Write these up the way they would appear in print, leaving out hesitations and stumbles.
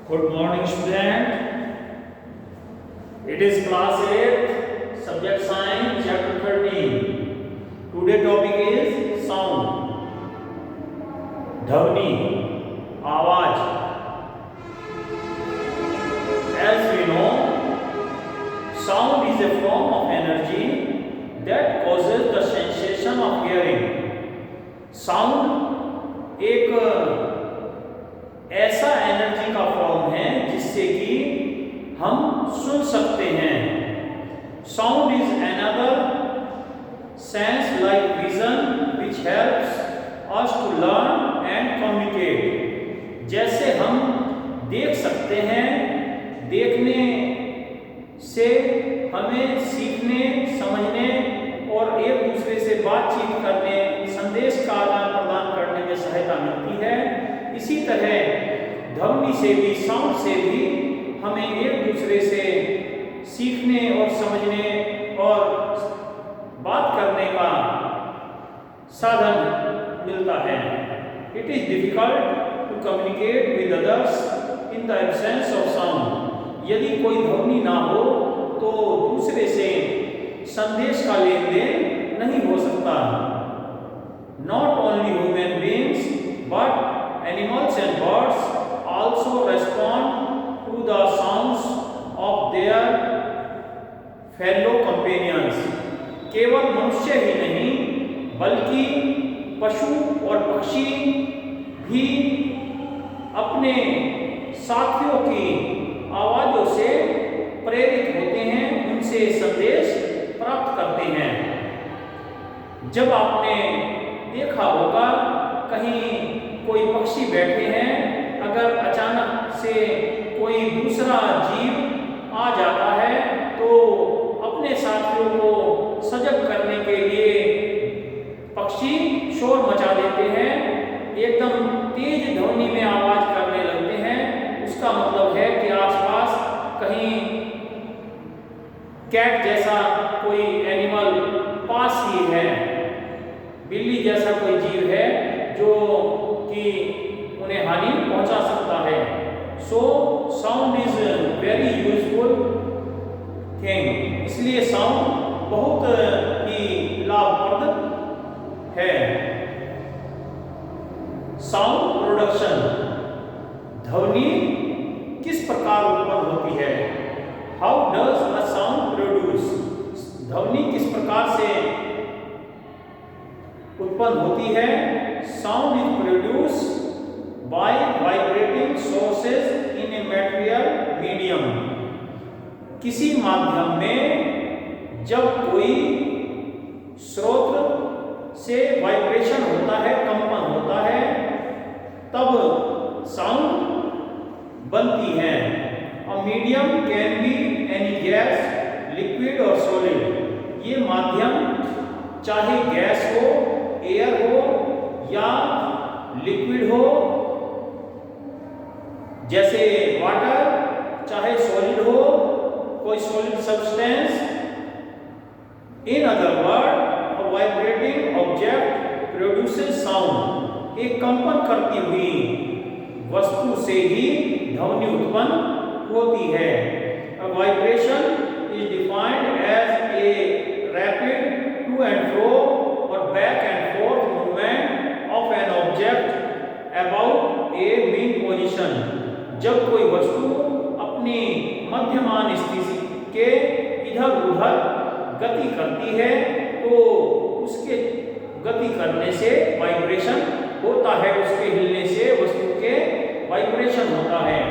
Good morning, student. It is class 8, subject science, chapter 13. Today topic is sound. Dhvani, आवाज. As we know, sound is a form of energy that causes the sensation of hearing. Sound एक ऐसा energy का form है जिससे कि हम सुन सकते हैं. Sound is another sense like vision which helps us to learn and communicate. जैसे हम देख सकते हैं, देखने से हमें सीखने, समझने और एक दूसरे से बातचीत करने, संदेश का आदान प्रदान करने में सहायता मिलती है. इसी तरह ध्वनि से भी, साउंड से भी हमें एक दूसरे से सीखने और समझने और बात करने का साधन मिलता है. It is difficult to communicate with others in the absence of sound. यदि कोई ध्वनि ना हो तो दूसरे से संदेश का लेन देन नहीं हो सकता. Not only human beings but animals and birds also respond to the sounds of their fellow companions. केवल मनुष्य ही नहीं बल्कि पशु और पक्षी भी अपने साथियों की आवाज़ों से प्रेरित होते हैं, उनसे संदेश प्राप्त करते हैं. जब आपने देखा होगा कहीं कोई पक्षी बैठे हैं, अगर अचानक से कोई दूसरा जीव आ जाता है तो अपने साथियों को सजग करने के लिए पक्षी शोर मचा देते हैं, एकदम तेज ध्वनि में आवाज करने लगते हैं. उसका मतलब है कि आसपास कहीं कैट जैसा कोई एनिमल पास ही है, बिल्ली जैसा कोई जीव है जो कि उन्हें हानि पहुंचा सकता है. So sound is very useful thing. इसलिए साउंड बहुत ही लाभप्रद है. Sound production. ध्वनि किस प्रकार उत्पन्न होती है? How does a sound produce? ध्वनि किस प्रकार से उत्पन्न होती है? Sound is produced by vibrating sources in a material medium. किसी माध्यम में जब कोई स्रोत से वाइब्रेशन होता है, कंपन होता है, तब साउंड बनती है. A medium can be any gas, liquid or solid. ये माध्यम चाहे गैस हो, एयर हो या लिक्विड हो, जैसे वाटर, चाहे सॉलिड हो, कोई solid substance. In other word, a vibrating object produces sound. एक कंपन करती हुई वस्तु से ही ध्वनि उत्पन्न होती है. A vibration is defined as a rapid to and fro or back and forth movement of an object about a mean position. जब कोई वस्तु अपनी मध्यमान स्थिति के इधर उधर गति करती है तो उसके गति करने से वाइब्रेशन होता है, उसके हिलने से वस्तु के वाइब्रेशन होता है.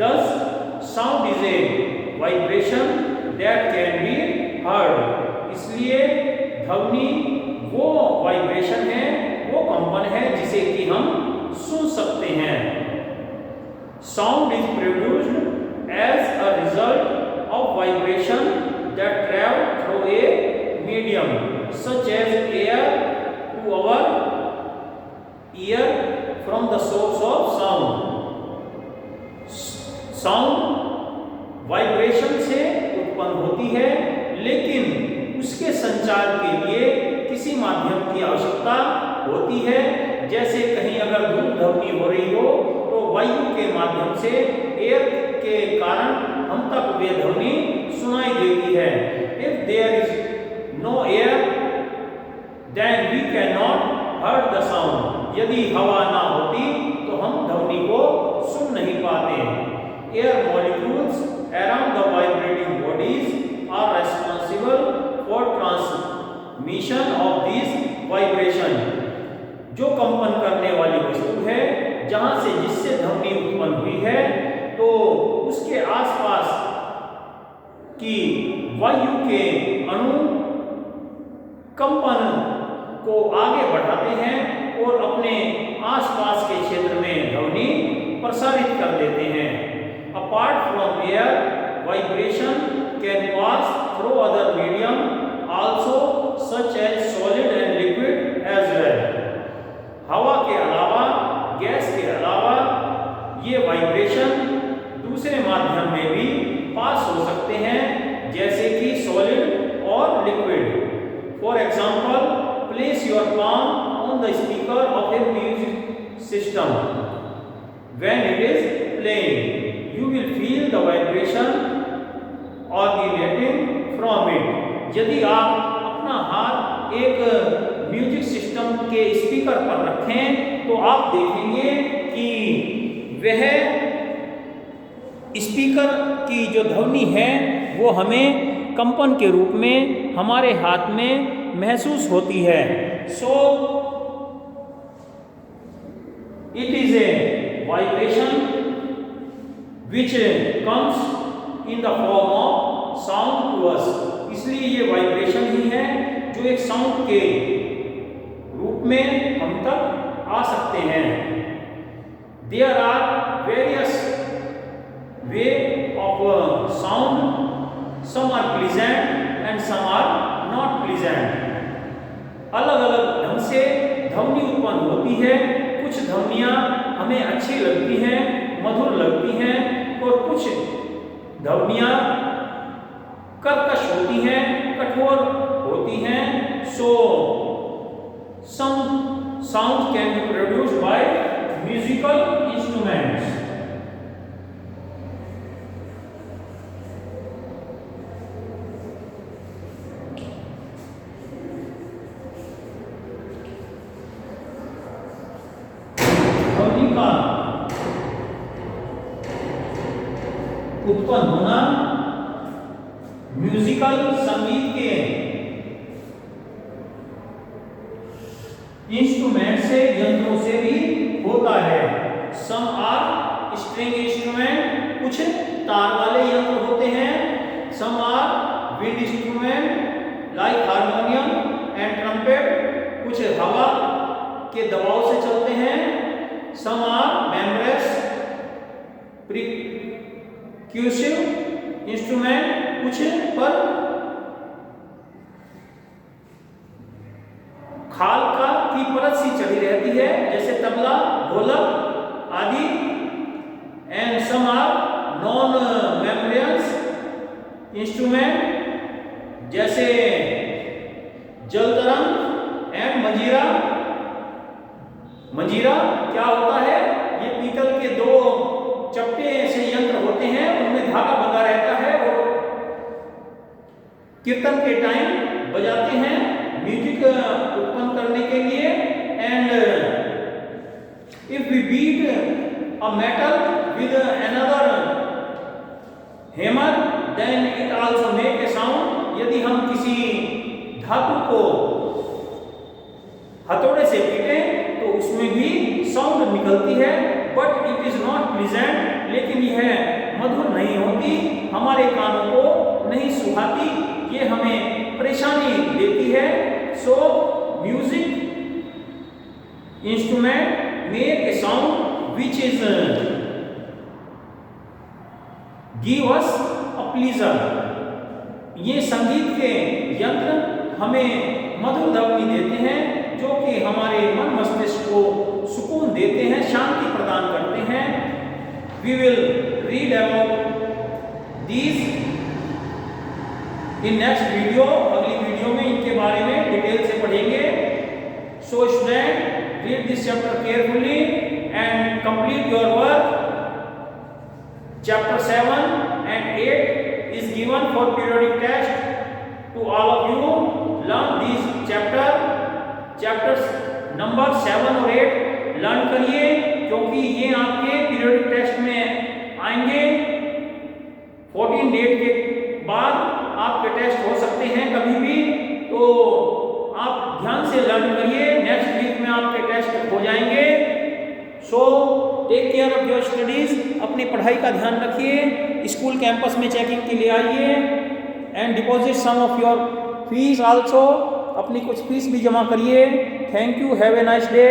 Thus, sound is a vibration that can be heard. इसलिए ध्वनि वो वाइब्रेशन है, वो कंपन है जिसे कि हम सुन सकते हैं. Sound is produced as a result of vibration that travel through a medium such as air to our ear from the source of sound. Sound vibration से उत्पन्न होती है, लेकिन उसके संचार के लिए किसी माध्यम की आवश्यकता होती है जैसे कहीं अगर धूल ध्वनि हो रही हो तो वायु के माध्यम से, एयर के कारण हम तक वे ध्वनि सुनाई देती है। If there is no air then we can not heard the sound. यदि हवा ना होती तो हम ध्वनि को सुन नहीं पाते। Air molecules around the vibrating bodies are responsible for transmission of this vibration. जो कंपन करने वाली वस्तु है, जहां से जिससे ध्वनि उत्पन्न हुई है, तो उसके आसपास की वायु के अणु कंपन को आगे बढ़ाते हैं और अपने आसपास के क्षेत्र में ध्वनि प्रसारित कर देते हैं। Apart from air, vibration can pass through other medium also such as solid and liquid as well. हवा के अलावा, गैस के अलावा ये वाइब्रेशन दूसरे माध्यम में भी पास हो सकते हैं, जैसे कि सॉलिड और liquid. For example, place your palm on the speaker of a music system. When it is playing, you will feel the vibration originating from it. यदि आप अपना हाथ एक म्यूजिक सिस्टम के स्पीकर पर रखें तो आप देखेंगे कि वह स्पीकर की जो ध्वनि है वो हमें कंपन के रूप में हमारे हाथ में महसूस होती है। So it is a vibration which comes in the form of sound to us. इसलिए ये वाइब्रेशन ही है जो एक साउंड के रूप में हम तक आ सकते हैं। There are various way of sound, some are pleasant and some are not pleasant. अलग अलग ढंग से ध्वनि उत्पन्न होती है। कुछ ध्वनियाँ हमें अच्छी लगती हैं, मधुर लगती हैं, और कुछ ध्वनियाँ कर्कश होती हैं, कठोर होती हैं। So some sound can be produced by musical instruments. उत्पन्न होना म्यूजिकल संगीत के इंस्ट्रूमेंट से, यंत्रों से भी होता है। सम आर स्ट्रिंग इंस्ट्रूमेंट, कुछ तार वाले यंत्र होते हैं। Some are wind instrument like harmonium and trumpet, कुछ हवा के दबाव से चलते हैं। सम आर मेम्ब्रेस प्रिक्यूसिव इंस्ट्रूमेंट, कुछ पर खाल का की परत सी चढ़ी रहती है, जैसे तबला, ढोलक आदि। And some are non membranous instrument, जैसे जल तरंग एंड मंजीरा। मंजीरा क्या होता है? ये पीतल के दो चपटे ऐसे यंत्र होते हैं, उनमें धागा बंधा रहता है और कीर्तन के टाइम बजाते हैं म्यूजिक उत्पन्न करने के लिए। And if we beat a metal with another hammer then it also make a sound. यदि हम किसी धातु को हथौड़े से पीटें तो उसमें भी साउंड निकलती है, but it is not pleasant. लेकिन यह मधुर नहीं होती, हमारे कानों को नहीं सुहाती, ये हमें परेशानी देती है। सो music instrument make a sound which is give us a pleaser. ये संगीत के यंत्र हमें मधुर ध्वनि देते हैं, जो कि हमारे मन मस्तिष्क को सुकून देते हैं, शांति प्रदान करते हैं। We will read about these in next video. अगली वीडियो में इनके बारे में डिटेल से पढ़ेंगे। So student, read this chapter carefully and complete your work. Chapter 7 and 8 is given for periodic test to all of you. Learn these chapters number 7 और 8 learn करिए, क्योंकि ये आपके पीरियडिक टेस्ट में आएंगे। 14 डेट के बाद आपके टेस्ट हो सकते हैं कभी भी, तो आप ध्यान से लर्न करिए। नेक्स्ट वीक में आपके टेस्ट हो जाएंगे। So take care of your studies, अपनी पढ़ाई का ध्यान रखिए। स्कूल कैंपस में चेकिंग के लिए आइए and deposit some of your fees also, अपनी कुछ फीस भी जमा करिए। Thank you, have a nice day.